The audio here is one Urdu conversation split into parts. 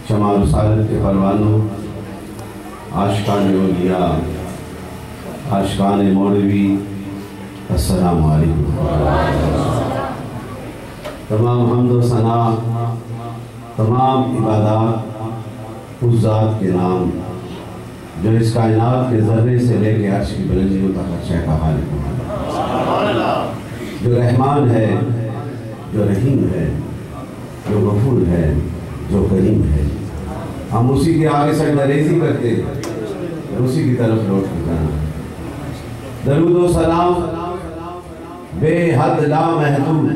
شمع رسالت کے پروانوں، عاشقان اولیاء، عاشقان مولوی، السلام علیکم۔ تمام حمد و ثنا، تمام عبادات اس ذات کے نام جو اس کائنات کے ذرے سے لے کے عرش کی بلندیوں تک ہر شے کا خالق ہے، جو رحمان ہے، جو رحیم ہے، جو غفور ہے، جو کریم ہے۔ ہم اسی کے آگے سجدہ ریزی کرتے ہیں اور اسی کی طرف لوٹ کے جانا ہے۔ درود و سلام بے حد لامحدود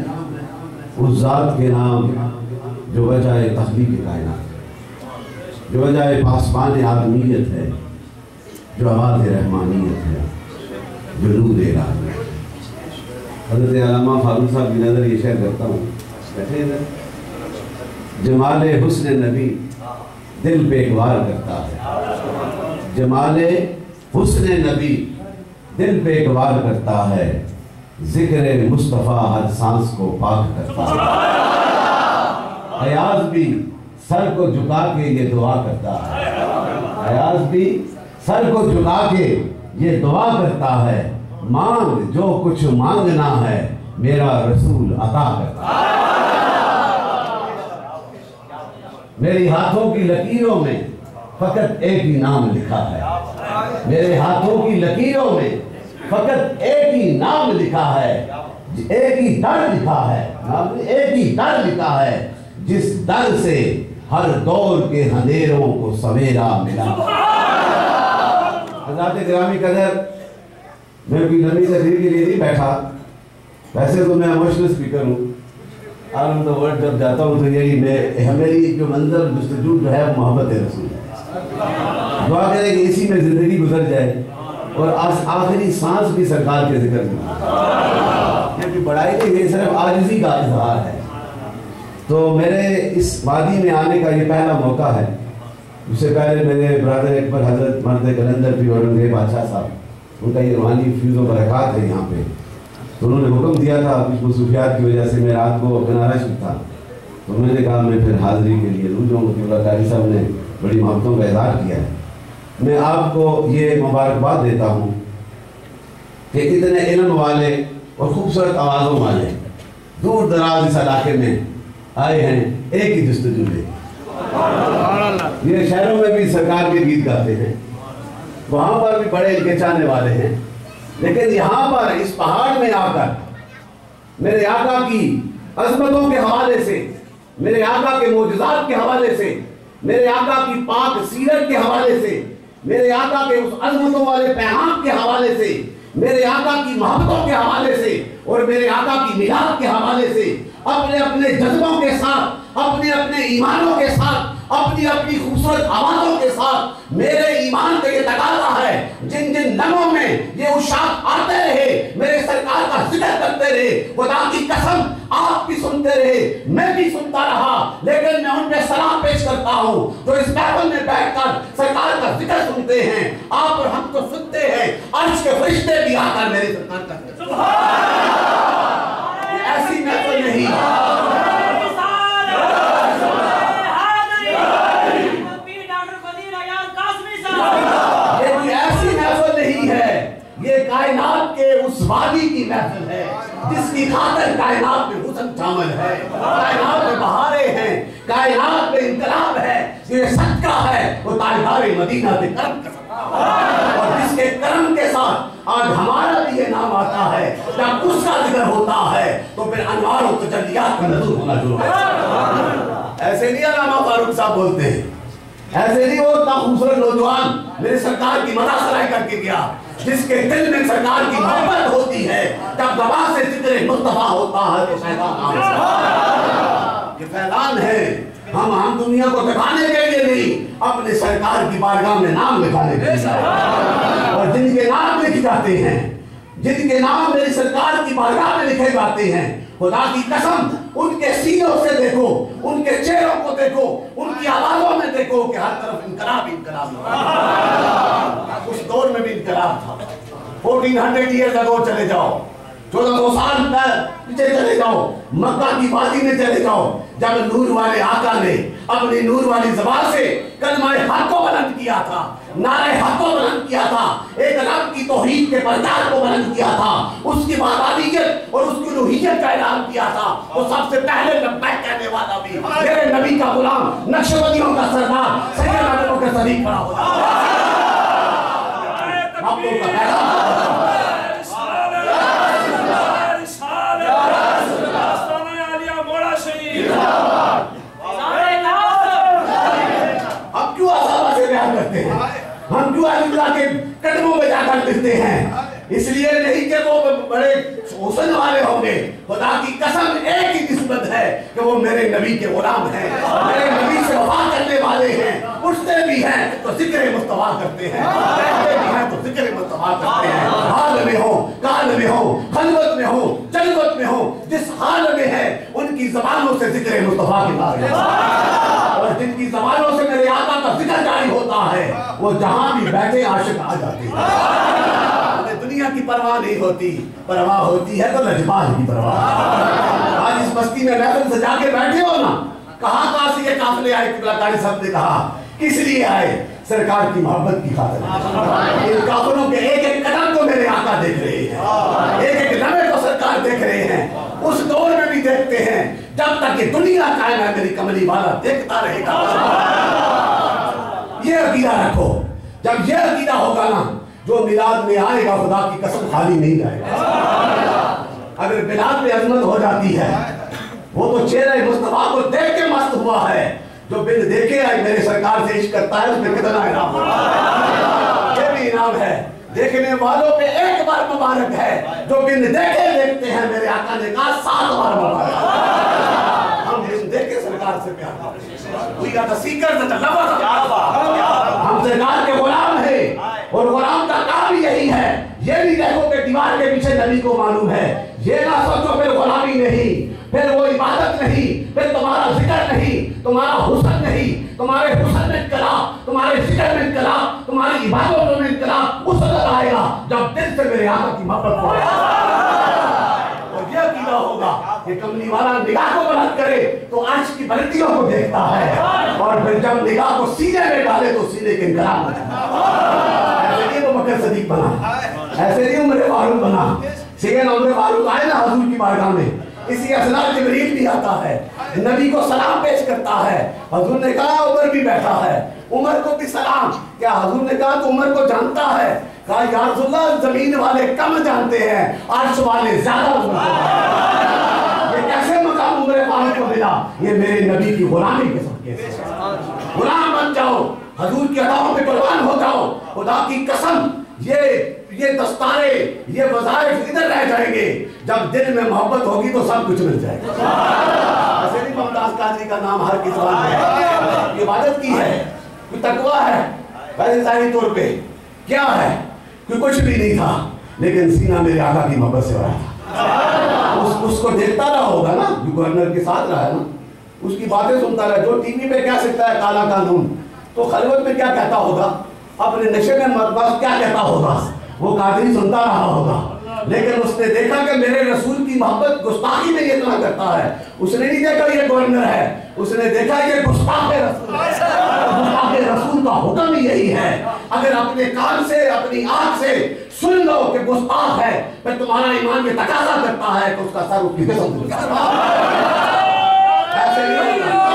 اس ذات کے نام جو وجہ تخلیق کائنات، جو وجہ پاسبان آدمیت ہے، جو آواز رحمانیت ہے، جو نور الہی ہے۔ حضرت علامہ فاروق صاحب کی نظر یہ شعر کرتا ہوں، بیٹھے ادھر۔ جمال حسن نبی دل پہ اقبال کرتا ہے، جمال حسن نبی دل پہ اقبال کرتا ہے، ذکر مصطفیٰ ہر سانس کو پاک کرتا ہے۔ ایاز بھی سر کو جھکا کے یہ دعا کرتا ہے، ایاز بھی سر کو جھکا کے یہ دعا کرتا ہے، مانگ جو کچھ مانگنا ہے میرا رسول عطا کرتا ہے۔ میری ہاتھوں کی لکیروں میں فقط ایک ہی نام لکھا ہے، میرے ہاتھوں کی لکیروں میں فقط ایک ہی نام لکھا ہے، ایک ہی در لکھا ہے، ایک ہی در لکھا ہے، جس در سے ہر دور کے اندھیروں کو سویرا ملا۔ حضرات گرامی قدر، میں کوئی لمبی تقریر کے لیے نہیں بیٹھا، ویسے تو میں ایموشنل اسپیکر ہوں، آن دا ورڈ جب جاتا ہوں تو یہی میری جو منظر جستجو جو ہے وہ محبت رسول ہے۔ دعا کریں کہ اسی میں زندگی گزر جائے اور آخری سانس بھی سرکار کے ذکر میں، یہ کوئی بڑائی نہیں، یہ صرف عاجزی کا اظہار ہے۔ تو میرے اس وادی میں آنے کا یہ پہلا موقع ہے۔ اس سے پہلے میرے برادر اکبر حضرت مرد کلندر پیر اورنگزیب بادشاہ صاحب، ان کا یہ روحانی فیض و برکات ہے یہاں پہ، تو انہوں نے حکم دیا تھا، کچھ مصروفیات کی وجہ سے میں رات کو کنارہ شب تھا، تو میں نے کہا میں پھر حاضری کے لیے روح جاؤں، کیونکہ قاری صاحب نے بڑی محبتوں کا اظہار کیا ہے۔ میں آپ کو یہ مبارکباد دیتا ہوں کہ اتنے علم والے اور خوبصورت آوازوں والے دور دراز اس علاقے میں آئے ہیں ایک ہی جستجو لے۔ یہ شہروں میں بھی سرکار کے گیت گاتے ہیں، وہاں پر بھی بڑے ان کے چاہنے والے ہیں، لیکن یہاں پر اس پہاڑ میں آ کر میرے آقا کی عظمتوں کے حوالے سے، میرے آقا کے معجزات کے حوالے سے، میرے آقا کی پاک سیرت کے حوالے سے، میرے آقا کے اس عظمتوں والے پیغام کے حوالے سے، میرے آقا کی محبتوں کے حوالے سے اور میرے آقا کی میلاد کے حوالے سے اپنے اپنے جذبوں کے ساتھ، اپنے اپنے ایمانوں کے ساتھ، اپنی اپنی خوبصورت آوازوں کے ساتھ میرے ایمان کا یہ تقاضا ہے، جن جن لمحوں میں یہ اشاعت آتے رہے، میرے سرکار کا ذکر کرتے رہے، خدا کی قسم آپ بھی سنتے رہے، میں بھی سنتا رہا، لیکن میں ان پہ سلام پیش کرتا ہوں جو اس محفل میں بیٹھ کر سرکار کا ذکر سنتے ہیں۔ آپ اور ہم تو سنتے ہیں، عرش کے فرشتے بھی آ کر میرے سرکار کا ذکر سنتے ہیں۔ ایسی محفل نہیں، یہ کائنات کے اس وادی کی محفل ہے جس کی خاطر کائنات میں حسن شامل ہے، کائنات میں بہاریں ہیں، کائنات میں انقلاب ہے، یہ صدقہ ہے وہ تاجدار مدینہ کے کرم کا صدقہ، اور جس کے کرم کے ساتھ آج ہمارا بھی یہ نام آتا ہے، جب اس کا ذکر ہوتا ہے تو پھر انوار و تجلیات کا نظر ہونا ضرور ہے۔ ایسے نہیں علامہ فاروق صاحب بولتے ہیں، ایسے نہیں وہ اتنا خوبصورت نوجوان میرے سرکار کی مدح سرائی کر کے گیا، جس کے دل میں سرکار کی محبت ہوتی ہے، جب زبان سے ذکر مصطفیٰ ہوتا ہے تو شیطان آم سے یہ فیضان ہے۔ ہم دنیا کو دکھانے کے لیے نہیں، اپنے سرکار کی بارگاہ میں نام لکھانے کے لیے، اور جن کے نام لکھ جاتے ہیں، جن کے نام میری سرکار کی بارگاہ میں لکھے جاتے ہیں، خدا کی قسم ان کے سینوں سے دیکھو، ان کے چہروں کو دیکھو، ان کی آوازوں میں دیکھو کہ ہر طرف انقلاب انقلاب ہے۔ اس دور میں بھی انقلاب تھا، 1400 ایئرز اگو چلے جاؤ، 1400 سال پیچھے چلے جاؤ، مکہ کی وادی میں چلے جاؤ، جب نور والے آقا نے اپنی نور والی زبان سے کلمہ حق کو بلند کیا تھا، نعرہ حق کو بلند کیا تھا، ایک رب کی توحید کے پرچار کو بلند کیا تھا، اس کی وحدانیت اور اس کی الوہیت کا اعلان کیا تھا، وہ سب سے پہلے لبیک کہنے والا بھی میرے نبی کا غلام، نقشبندیوں کا سردار سیدنا ابو بکر صدیق کھڑا ہوتا ہے۔ آپ لوگ کا پیغام کرتے ہیں، ہم کیوں اللہ کے قدموں میں جا کر ملتے ہیں؟ اس لیے نہیں کہ وہ بڑے حسن والے ہوں گے، خدا کی قسم ایک ہی نسبت ہے کہ وہ میرے نبی کے غلام ہیں، میرے نبی سے وفا کرنے والے ہیں، اٹھتے بھی ہیں تو ذکر مصطفیٰ کرتے ہیں، بیٹھتے بھی ہیں تو ذکر مصطفیٰ کرتے ہیں، حال میں ہو، کال میں ہو، خلوت میں ہو، جلوت میں ہو، جس حال میں ہے ان کی زبانوں سے ذکر مصطفیٰ کی بات ہے، اور جن کی زبانوں سے میرے آقا کا ذکر جاری ہوتا ہے وہ جہاں بھی بیٹھے عاشق آ جاتے ہیں۔ دنیا کی پرواہ نہیں ہوتی، پرواہ ہوتی ہے تو لجپال کی پرواہ۔ آج اس بستی میں محفل سجا کے بیٹھے ہو نا، کہاں سے یہ قافلے آئے؟ قبلہ کاری صاحب نے کہا کس لیے آئے؟ سرکار کی محبت کی خاطر۔ ان قافلوں کے ایک ایک قدم کو میرے آقا دیکھ رہے ہیں، ایک ایک لمحے کو سرکار دیکھ رہے ہیں، اس دور میں بھی دیکھتے ہیں، جب تک یہ دنیا قائم ہے میری کملی والا دیکھتا رہے گا۔ یہ عقیدہ رکھو، جب یہ عقیدہ ہوگا نا، جو میلاد میں آئے گا خدا کی قسم خالی نہیں جائے گا۔ اگر میلاد میں عظمت ہو جاتی ہے، وہ تو چہرہ مصطفیٰ کو دیکھ کے مست ہوا ہے، جو بن دیکھے آئے میرے سرکار سے عشق کرتا ہے اس میں کتنا انعام ہے۔ یہ بھی انعام ہے، دیکھنے والوں پہ ایک بار مبارک ہے، جو بن دیکھے دیکھتے ہیں میرے آقا نے کہا 7 بار مبارک ہے۔ ہم بن دیکھے سرکار سے پیار کرتے ہیں، We are the seekers and the lovers of Allah۔ ہم سرکار کے غلام ہیں، اور غلام کا کام یہی ہے۔ یہ بھی دیکھو کہ دیوار کے پیچھے نبی کو معلوم ہے، یہ نہ سوچو پھر غلامی نہیں، پھر وہ عبادت نہیں، پھر تمہارا ذکر نہیں، تمہارا حسن نہیں، تمہارے حسن میں انقلاب، تمہارے ذکر میں انقلاب، تمہاری عبادتوں میں انقلاب اس وقت آئے گا جب دل سے میرے آقا کی محبت ہو۔ اور یہ عقیدہ ہوگا کہ کملی والا نگاہ کو بلند کرے تو عرش کی بلندیوں کو دیکھتا ہے، اور پھر جب نگاہ کو سینے میں ڈالے تو سینے کے انقلاب بنا۔ ایسے نہیں ابو بکر صدیق بنا، ایسے نہیں عمر فاروق بنا۔ سیدنا عمر فاروق آئے نا حضور کی بارگاہ میں، اسی اثناء جبریل بھی آتا ہے، نبی کو سلام پیش کرتا ہے، حضور نے کہا عمر بھی بیٹھا ہے، عمر کو بھی سلام۔ کیا حضور نے کہا تو عمر کو جانتا ہے؟ کہا یا رسول اللہ زمین والے کم جانتے ہیں، عرش والے زیادہ عمر کو جانتے ہیں۔ یہ کیسے مقام عمر فاروق کو ملا؟ یہ میرے نبی کی غلامی کے صدقے سے۔ غلام بن جاؤ، حضور کی عطاؤں پہ قربان ہو جاؤ، خدا کی قسم یہ دستارے، یہ وظائف ادھر رہ جائیں گے، جب دل میں محبت ہوگی تو سب کچھ مل جائے گا۔ ایسے نہیں ممتاز قادری کا نام ہر کس زبان میں ہے، عبادت کی ہے، کوئی تقویٰ ہے، ویسے ظاہری طور پہ کیا ہے؟ کوئی کچھ بھی نہیں تھا، لیکن سینہ میرے آقا کی محبت سے بھرا تھا۔ اس کو دیکھتا رہا ہوگا نا، جو گورنر کے ساتھ رہا ہے نا، اس کی باتیں سنتا رہا، جو ٹی وی پہ کہہ سکتا ہے کالا قانون، تو خلوت میں کیا کہتا ہوگا، اپنے نشے میں مربوط کیا کہتا ہوگا، وہ قادری سنتا رہا ہوگا۔ لیکن اس نے دیکھا کہ میرے رسول کی محبت گستاخی میں یہ اتنا کرتا ہے، اس نے نہیں دیکھا یہ گورنر ہے، اس نے دیکھا یہ گستاخ رسول ہے۔ گستاخ رسول کا حکم ہی یہی ہے، اگر اپنے کان سے اپنی آنکھ سے سن لو کہ گستاخ ہے، پھر تمہارا ایمان یہ تقاضا کرتا ہے کہ اس کا سر اس کی قسم سے ایسے نہیں ہوگا۔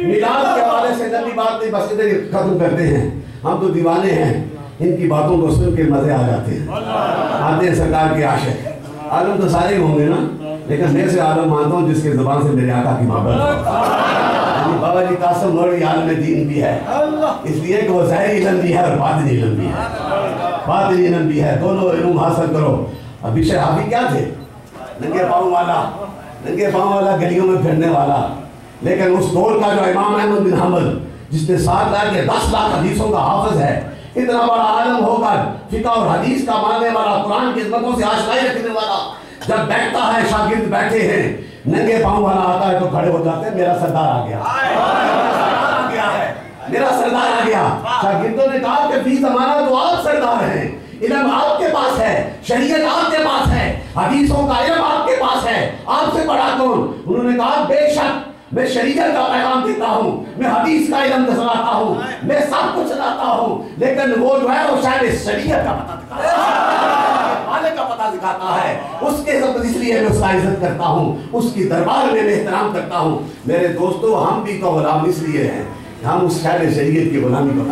میلاد کے حوالے سے نبی بات نہیں، بس ادھر ختم کرتے ہیں۔ ہم تو دیوانے ہیں، ان کی باتوں کو سن کے مزے آ جاتے ہیں، آتے ہیں سرکار کے عاشق۔ عالم تو سارے ہوں گے نا، لیکن میں سے عالم مانتا ہوں جس کے زبان سے میرے آقا کی محبت ہے۔ بابا جی قاسم مولوی عالم دین بھی ہے، اس لیے کہ وہ ظاہری علم بھی ہے اور باطنی علم بھی ہے، باطنی علم بھی ہے، دونوں علوم حاصل کرو۔ ابھی شرافی کیا تھے؟ ننگے پاؤں والا، ننگے پاؤں والا، گلیوں میں پھرنے والا، لیکن اس دور کا جو امام احمد بن حنبل جس نے 7 لاکھ یا 10 لاکھ حدیثوں کا حافظ ہے، اتنا بڑا عالم ہو کر فقہ اور حدیث کا ماننے والا، قرآن کی عظمتوں سے آشنائی رکھنے والا، جب بیٹھتا ہے شاگرد بیٹھے ہیں، ننگے پاؤں والا آتا ہے تو کھڑے ہو جاتے ہیں، میرا سردار آ گیا، میرا سردار آ گیا. شاگردوں نے کہا کہ فی زمانہ تو آپ سردار ہیں, علم آپ کے پاس ہے, شریعت آپ کے پاس ہے, حدیثوں کا علم آپ کے پاس ہے, آپ سے بڑا کون؟ انہوں نے کہا بے شک میں شریعت کا پیغام دیتا ہوں, میں حدیث کا علم سناتا ہوں, میں سب کچھ سناتا ہوں, لیکن وہ جو ہے وہ شاید شریعت کا پتہ دکھاتا ہے, مالک کا پتہ دکھاتا ہے. اس کے سب اس لیے میں اس کا عزت کرتا ہوں, اس کی دربار میں احترام کرتا ہوں. میرے دوستو ہم بھی تو غلام اس لیے ہیں, ہم اس شاید شریعت کی غلامی کو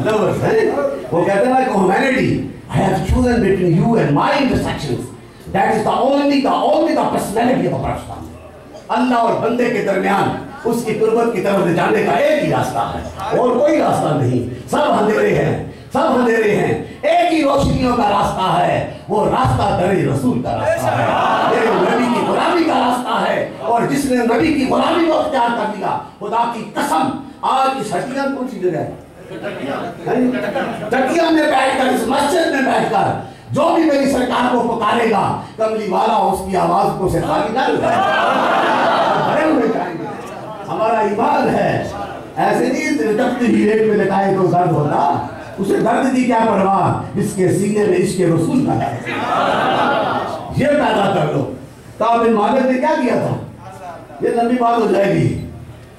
لورز ہیں. وہ کہتے ہیں کہ humanity, I have chosen between you and my intersections. That is the only personality of a person. اللہ اور بندے کے درمیان اس کی قربت کی طرف لے جانے کا ایک ہی راستہ ہے, اور کوئی راستہ نہیں. سب اندھیرے ہیں, سب اندھیرے ہیں, ایک ہی روشنیوں کا راستہ ہے, وہ راستہ در رسول کا راستہ ہے, میرے نبی کی غلامی کا راستہ ہے. اور جس نے نبی کی غلامی کو اختیار کر لیا, خدا کی قسم آج اس ہٹیا کون سی جگہ ہے, ٹکیا میں بیٹھ کر, اس مسجد میں بیٹھ کر جو بھی میری سرکار کو پکارے گا, کملی والا اس کی آواز کو سے خالی نہ بھرے ہوئے جائیں گے. ہمارا ایمان ہے, ایسے نہیں لٹکتے ہی ریٹ میں لٹائے تو درد ہوتا, اسے درد دی کیا پرواہ جس کے سینے میں عشق رسول کا ہے. یہ پیدا کر لو. کعب بن مالک نے کیا کیا تھا, یہ لمبی بات ہو جائے گی,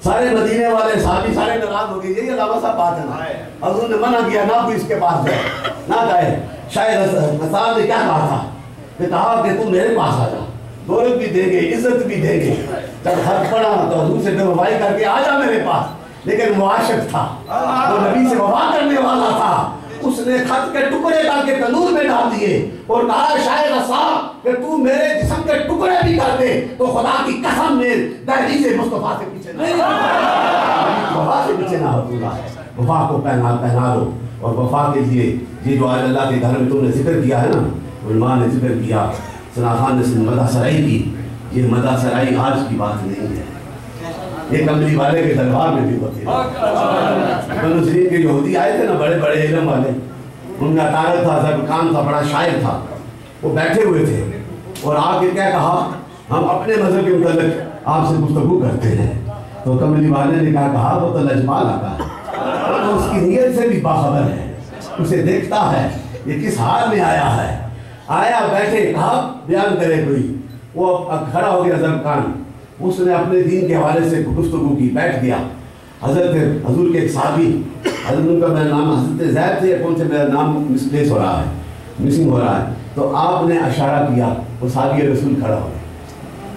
سارے مدینے والے صحابی سارے ناراض ہو گئے, یہ علامہ صاحب بات ہے نا, حضور نے منع کیا نہ کوئی اس کے پاس جائے, نہ جائے. شاید صاحب نے کیا کہا تھا, کہ کہا کہ تم میرے پاس آ جا, دولت بھی دیں گے, عزت بھی دیں گے. جب حق پڑا تو حضور سے بے وفائی کر کے آ جا میرے پاس. لیکن وہ عاشق تھا, وہ نبی سے وفا کرنے والا تھا, اس نے خط کے ٹکڑے کر کے تنور میں ڈال دیے اور کہا شاید صاحب کہ تو میرے جسم کے ٹکڑے بھی کر دے تو خدا کی قسم میں دہلیز مصطفیٰ سے پیچھے نہ, وفا سے پیچھے نہ ہٹوں گا. وفا کو پہنا دو. اور وفا کے لیے یہ جو آج اللہ کے گھر میں تم نے ذکر کیا ہے نا, علماء نے ذکر کیا, ثنا خان نے مدح سرائی کی, یہ مدح سرائی آج کی بات نہیں ہے, یہ کملی والے کے دربار میں بھی ہوتی ہے. بنو سلیم کے یہودی آئے تھے نا, بڑے بڑے علم والے, ان کا طارت تھا, زبکان تھا, بڑا شاعر تھا, وہ بیٹھے ہوئے تھے اور آ کے کیا کہا, ہم اپنے مذہب کے متعلق آپ سے گفتگو کرتے ہیں. تو کملی والے نے کہا وہ تو لجپال آتا ہے, تو اس کی نیت سے بھی باخبر ہے, اسے دیکھتا ہے یہ کس حال میں آیا ہے. آیا بیٹھے, کہا بیان کرے کوئی. وہ کھڑا ہو گیا زبکان, اس نے اپنے دین کے حوالے سے گفتگو کی, بیٹھ گیا. حضرت حضور کے ایک صحابی, حضرت ان کا میرا نام حضرت زید تھے, کون سے میرا نام مسپلیس ہو رہا ہے, مسنگ ہو رہا ہے, تو آپ نے اشارہ کیا, وہ صحابی رسول کھڑا ہو گئے,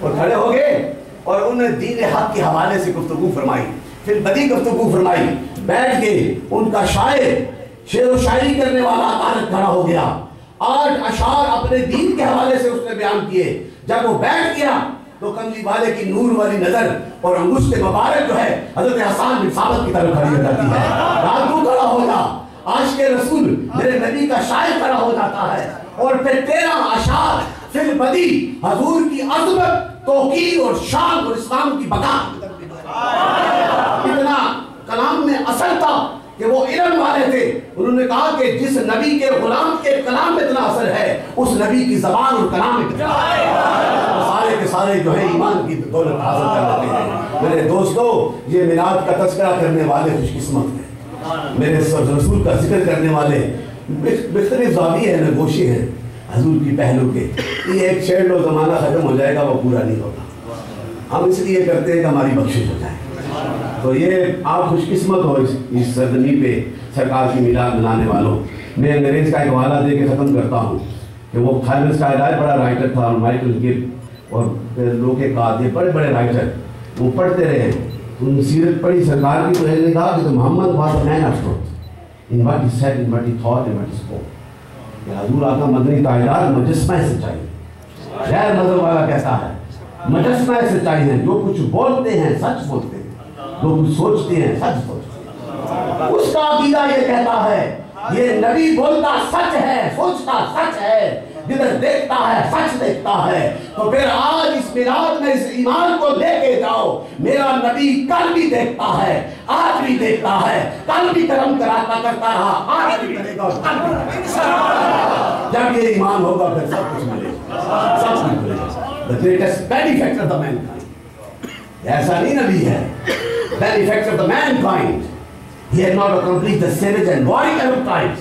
اور کھڑے ہو گئے اور انہوں نے دین حق کے حوالے سے گفتگو فرمائی, پھر بدی گفتگو فرمائی. بیٹھ کے ان کا شاعر, شعر و شاعری کرنے والا طارق کھڑا ہو گیا, 8 اشعار اپنے دین کے حوالے سے اس نے بیان کیے. جب وہ بیٹھ گیا تو کملی والے کی نور والی نظر اور انگشت مبارک جو ہے حضرت حسان بن ثابت کی طرف کھڑی ہو جاتی ہے. رات کو کھڑا ہوگا, عاشق رسول میرے نبی کا شاعر کھڑا ہو جاتا ہے, اور پھر 13 اشعار پھر بدی حضور کی عظمت, توقیر اور شان اور اسلام کی بقا. اتنا کلام میں اثر تھا کہ وہ علم والے تھے. انہوں نے کہا کہ جس نبی کے غلام کے کلام میں اتنا اثر ہے, اس نبی کی زبان اور کلام میں کتنا سارے کے سارے جو ہے ایمان کی دولت حاصل کر لیتے ہیں. میرے دوستو, یہ میلاد کا تذکرہ کرنے والے خوش قسمت ہیں, میرے رسول کا ذکر کرنے والے مختلف زاویے ہیں, نگوشے ہیں حضور کی پہلو کے. یہ ایک شعر لو زمانہ ختم ہو جائے گا, وہ پورا نہیں ہوگا. ہم اس لیے کرتے ہیں کہ ہماری بخشش ہو جائے. تو یہ آپ خوش قسمت ہو اس سرزمین پہ سرکار کی میلاد منانے والوں. میں انگریز کا ایک حوالہ دے کے ختم کرتا ہوں کہ وہ تھائمس کا بڑا رائٹر تھا, مائیکل گب اور لوگ کے قاد, یہ بڑے بڑے رائٹر, وہ پڑھتے رہے, ان سیرت پڑھی سرکار کی. تو انہوں نے کہا کہ Muhammad was a man of truth in what he said, in what he thought, in what he spoke. کہ حضور آقا مدنی تاجدار مجسمہ سچائی, غیر نظر والا کہتا ہے مجسمہ سچائی ہے, جو کچھ بولتے ہیں سچ بولتے ہیں, جو کچھ سوچتے ہیں سچ سوچتے ہیں. اس کا عقیدہ یہ کہتا ہے یہ نبی بولتا سچ ہے, سوچتا سچ ہے, جدھر دیکھتا ہے سچ دیکھتا ہے. تو پھر آج اس میلاد میں اس ایمان کو لے کے جاؤ, میرا نبی کل بھی دیکھتا ہے, آج بھی دیکھتا ہے, کل بھی کرم کرتا رہا, آج بھی کرے گا, جب یہ ایمان ہوگا پھر سب کچھ ملے گا, سب کچھ ملے گا. The greatest benefactor of the mankind. ایسا نہیں نبی ہے then effects of the mankind. He had not accomplished the savage and warring Arab tribes,